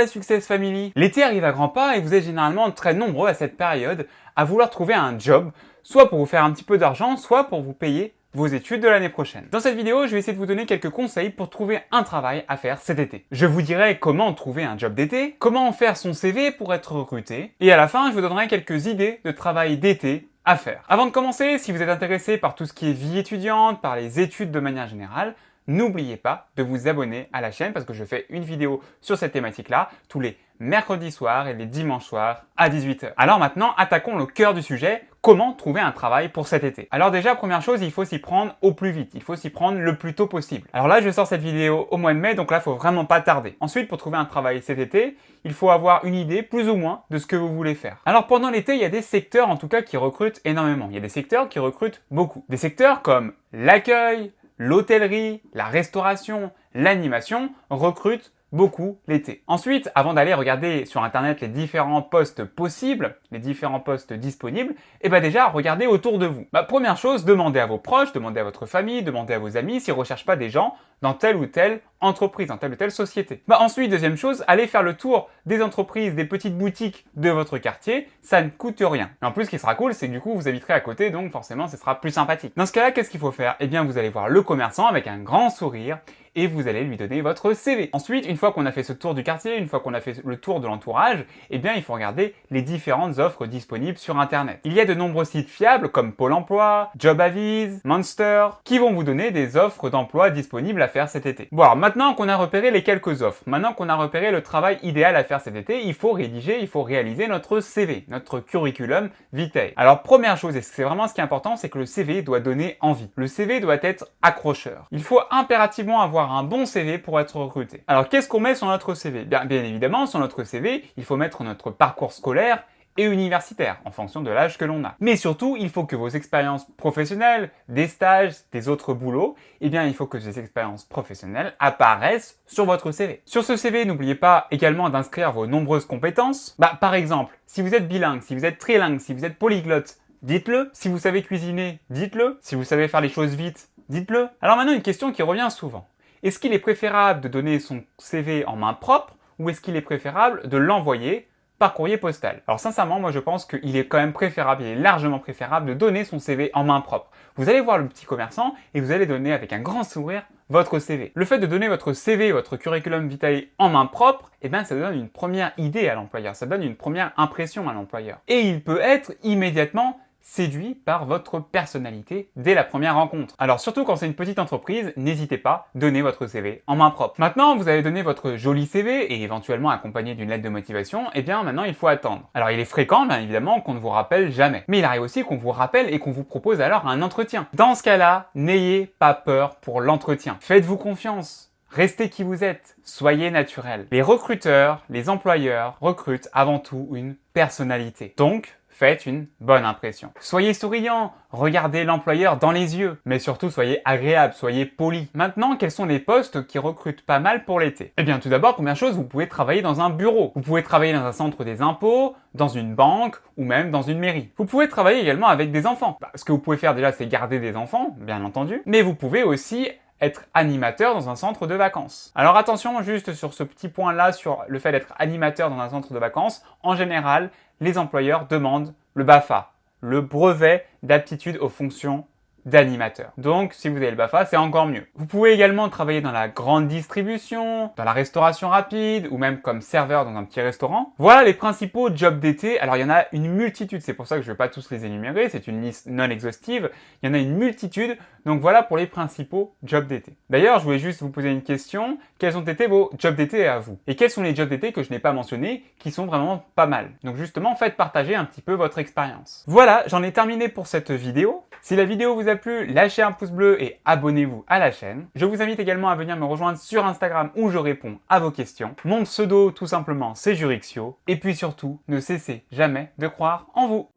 la Success Family. L'été arrive à grands pas et vous êtes généralement très nombreux à cette période à vouloir trouver un job, soit pour vous faire un petit peu d'argent, soit pour vous payer vos études de l'année prochaine. Dans cette vidéo, je vais essayer de vous donner quelques conseils pour trouver un travail à faire cet été. Je vous dirai comment trouver un job d'été, comment faire son CV pour être recruté, et à la fin, je vous donnerai quelques idées de travail d'été à faire. Avant de commencer, si vous êtes intéressé par tout ce qui est vie étudiante, par les études de manière générale, n'oubliez pas de vous abonner à la chaîne parce que je fais une vidéo sur cette thématique-là tous les mercredis soirs et les dimanches soirs à 18 h. Alors maintenant, attaquons le cœur du sujet. Comment trouver un travail pour cet été? Alors déjà, première chose, il faut s'y prendre au plus vite. Il faut s'y prendre le plus tôt possible. Alors là, je sors cette vidéo au mois de mai, donc là, il faut vraiment pas tarder. Ensuite, pour trouver un travail cet été, il faut avoir une idée plus ou moins de ce que vous voulez faire. Alors pendant l'été, il y a des secteurs en tout cas qui recrutent énormément. Il y a des secteurs qui recrutent beaucoup. Des secteurs comme l'accueil, l'hôtellerie, la restauration, l'animation recrutent beaucoup l'été. Ensuite, avant d'aller regarder sur internet les différents postes possibles, les différents postes disponibles, et déjà regardez autour de vous. Première chose, demandez à vos proches, demandez à votre famille, demandez à vos amis s'ils ne recherchent pas des gens dans telle ou telle entreprise, dans telle ou telle société. Ensuite, deuxième chose, allez faire le tour des entreprises, des petites boutiques de votre quartier, ça ne coûte rien. Et en plus, ce qui sera cool, c'est que du coup, vous habiterez à côté, donc forcément, ce sera plus sympathique. Dans ce cas-là, qu'est-ce qu'il faut faire? Eh bien, vous allez voir le commerçant avec un grand sourire et vous allez lui donner votre CV. Ensuite, une fois qu'on a fait ce tour du quartier, une fois qu'on a fait le tour de l'entourage, eh bien, il faut regarder les différentes offres disponibles sur Internet. Il y a de nombreux sites fiables comme Pôle emploi, JobAvise, Monster, qui vont vous donner des offres d'emploi disponibles à faire cet été. Bon, alors maintenant qu'on a repéré les quelques offres, maintenant qu'on a repéré le travail idéal à faire cet été, il faut réaliser notre CV, notre curriculum vitae. Alors, première chose, et c'est vraiment ce qui est important, c'est que le CV doit donner envie. Le CV doit être accrocheur. Il faut impérativement avoir un bon CV pour être recruté. Alors, qu'est-ce qu'on met sur notre CV? Bien évidemment, sur notre CV, il faut mettre notre parcours scolaire et universitaire, en fonction de l'âge que l'on a. Mais surtout, il faut que vos expériences professionnelles, des stages, des autres boulots, il faut que ces expériences professionnelles apparaissent sur votre CV. Sur ce CV, n'oubliez pas également d'inscrire vos nombreuses compétences. Par exemple, si vous êtes bilingue, si vous êtes trilingue, si vous êtes polyglotte, dites-le. Si vous savez cuisiner, dites-le. Si vous savez faire les choses vite, dites-le. Alors maintenant, une question qui revient souvent. Est-ce qu'il est préférable de donner son CV en main propre ou est-ce qu'il est préférable de l'envoyer par courrier postal? Alors sincèrement, moi je pense qu'il est quand même préférable, il est largement préférable de donner son CV en main propre. Vous allez voir le petit commerçant et vous allez donner avec un grand sourire votre CV. Le fait de donner votre CV, votre curriculum vitae en main propre, ça donne une première idée à l'employeur, ça donne une première impression à l'employeur. Et il peut être immédiatement séduit par votre personnalité dès la première rencontre. Alors surtout quand c'est une petite entreprise, n'hésitez pas, donnez votre CV en main propre. Maintenant, vous avez donné votre joli CV et éventuellement accompagné d'une lettre de motivation, maintenant il faut attendre. Alors il est fréquent, bien évidemment, qu'on ne vous rappelle jamais. Mais il arrive aussi qu'on vous rappelle et qu'on vous propose alors un entretien. Dans ce cas-là, n'ayez pas peur pour l'entretien. Faites-vous confiance. Restez qui vous êtes, soyez naturel. Les recruteurs, les employeurs recrutent avant tout une personnalité. Donc, faites une bonne impression. Soyez souriant, regardez l'employeur dans les yeux, mais surtout soyez agréable, soyez poli. Maintenant, quels sont les postes qui recrutent pas mal pour l'été? Tout d'abord, première chose, vous pouvez travailler dans un bureau. Vous pouvez travailler dans un centre des impôts, dans une banque ou même dans une mairie. Vous pouvez travailler également avec des enfants. Ce que vous pouvez faire déjà, c'est garder des enfants, bien entendu, mais vous pouvez aussi être animateur dans un centre de vacances. Alors attention juste sur ce petit point-là, sur le fait d'être animateur dans un centre de vacances, en général, les employeurs demandent le BAFA, le brevet d'aptitude aux fonctions d'animateur. Donc, si vous avez le BAFA, c'est encore mieux. Vous pouvez également travailler dans la grande distribution, dans la restauration rapide, ou même comme serveur dans un petit restaurant. Voilà les principaux jobs d'été. Alors, il y en a une multitude, c'est pour ça que je ne vais pas tous les énumérer, c'est une liste non exhaustive. Il y en a une multitude, donc voilà pour les principaux jobs d'été. D'ailleurs, je voulais juste vous poser une question. Quels ont été vos jobs d'été à vous? Et quels sont les jobs d'été que je n'ai pas mentionnés, qui sont vraiment pas mal? Donc justement, faites partager un petit peu votre expérience. Voilà, j'en ai terminé pour cette vidéo. Si la vidéo vous a plu, lâchez un pouce bleu et abonnez-vous à la chaîne. Je vous invite également à venir me rejoindre sur Instagram où je réponds à vos questions. Mon pseudo, tout simplement, c'est Jurixio. Et puis surtout, ne cessez jamais de croire en vous.